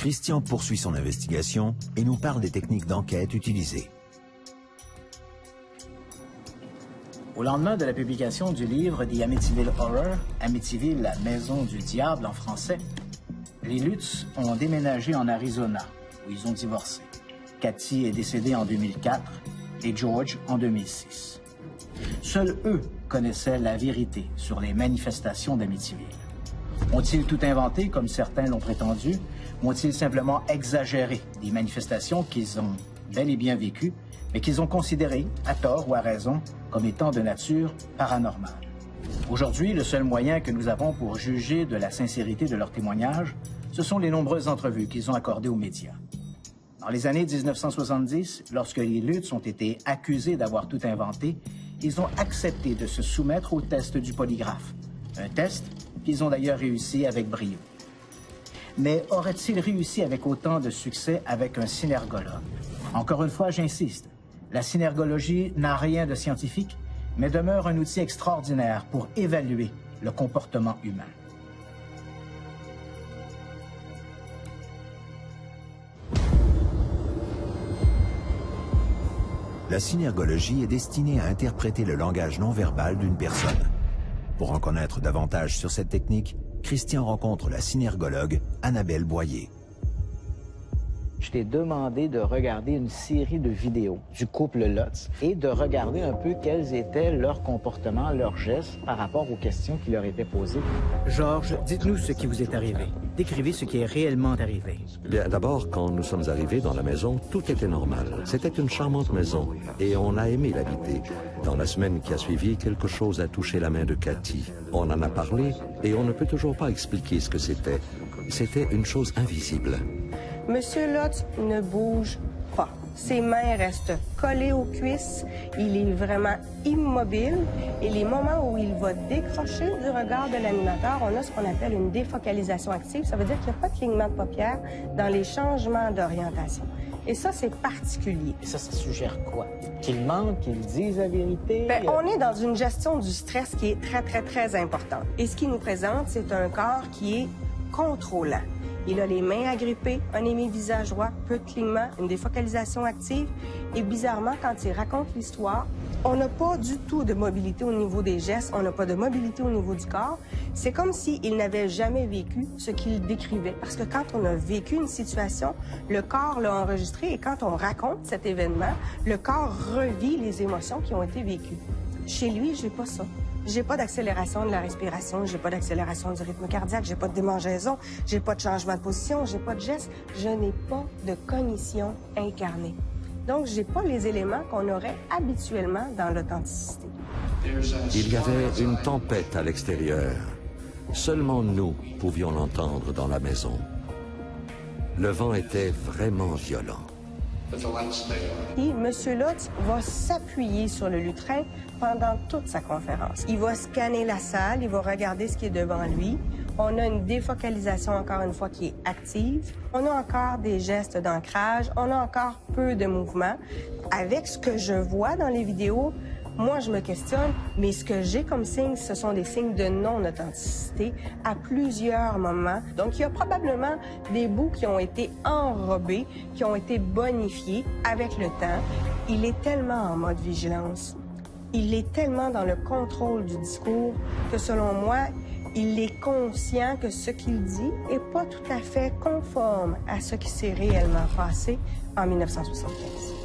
Christian poursuit son investigation et nous parle des techniques d'enquête utilisées. Au lendemain de la publication du livre The Amityville Horror, Amityville, la maison du diable en français, les Lutz ont déménagé en Arizona, où ils ont divorcé. Cathy est décédée en 2004 et George en 2006. Seuls eux connaissaient la vérité sur les manifestations d'Amityville. Ont-ils tout inventé, comme certains l'ont prétendu, ou ont-ils simplement exagéré des manifestations qu'ils ont bel et bien vécues, mais qu'ils ont considérées, à tort ou à raison, comme étant de nature paranormale? Aujourd'hui, le seul moyen que nous avons pour juger de la sincérité de leurs témoignages, ce sont les nombreuses entrevues qu'ils ont accordées aux médias. Dans les années 1970, lorsque les Lutz ont été accusés d'avoir tout inventé, ils ont accepté de se soumettre au test du polygraphe, un test qu'ils ont d'ailleurs réussi avec brio. Mais auraient-ils réussi avec autant de succès avec un synergologue? Encore une fois, j'insiste, la synergologie n'a rien de scientifique, mais demeure un outil extraordinaire pour évaluer le comportement humain. La synergologie est destinée à interpréter le langage non verbal d'une personne. Pour en connaître davantage sur cette technique, Christian rencontre la synergologue Annabelle Boyer. Je t'ai demandé de regarder une série de vidéos du couple Lutz et de regarder un peu quels étaient leurs comportements, leurs gestes par rapport aux questions qui leur étaient posées. Georges, dites-nous ce qui vous est arrivé. Décrivez ce qui est réellement arrivé. Bien, d'abord, quand nous sommes arrivés dans la maison, tout était normal. C'était une charmante maison et on a aimé l'habiter. Dans la semaine qui a suivi, quelque chose a touché la main de Cathy. On en a parlé et on ne peut toujours pas expliquer ce que c'était. C'était une chose invisible. Monsieur Lutz ne bouge pas. Ses mains restent collées aux cuisses. Il est vraiment immobile. Et les moments où il va décrocher du regard de l'animateur, on a ce qu'on appelle une défocalisation active. Ça veut dire qu'il n'y a pas de clignement de paupières dans les changements d'orientation. Et ça, c'est particulier. Et ça suggère quoi? Qu'ils mentent, qu'ils disent la vérité? Bien, on est dans une gestion du stress qui est très, très, très importante. Et ce qu'il nous présente, c'est un corps qui est contrôlant. Il a les mains agrippées, un hémi-visage droit, peu de clignement, une défocalisation active. Et bizarrement, quand il raconte l'histoire, on n'a pas du tout de mobilité au niveau des gestes, on n'a pas de mobilité au niveau du corps. C'est comme s'il n'avait jamais vécu ce qu'il décrivait. Parce que quand on a vécu une situation, le corps l'a enregistré et quand on raconte cet événement, le corps revit les émotions qui ont été vécues. Chez lui, j'ai pas ça. J'ai pas d'accélération de la respiration, j'ai pas d'accélération du rythme cardiaque, j'ai pas de démangeaison, j'ai pas de changement de position, j'ai pas de geste, je n'ai pas de cognition incarnée. Donc, j'ai pas les éléments qu'on aurait habituellement dans l'authenticité. Il y avait une tempête à l'extérieur. Seulement nous pouvions l'entendre dans la maison. Le vent était vraiment violent. Et M. Lutz va s'appuyer sur le lutrin pendant toute sa conférence. Il va scanner la salle, il va regarder ce qui est devant lui. On a une défocalisation, encore une fois, qui est active. On a encore des gestes d'ancrage. On a encore peu de mouvements. Avec ce que je vois dans les vidéos, moi, je me questionne, mais ce que j'ai comme signes, ce sont des signes de non-authenticité à plusieurs moments. Donc, il y a probablement des bouts qui ont été enrobés, qui ont été bonifiés avec le temps. Il est tellement en mode vigilance. Il est tellement dans le contrôle du discours que, selon moi, il est conscient que ce qu'il dit n'est pas tout à fait conforme à ce qui s'est réellement passé en 1975.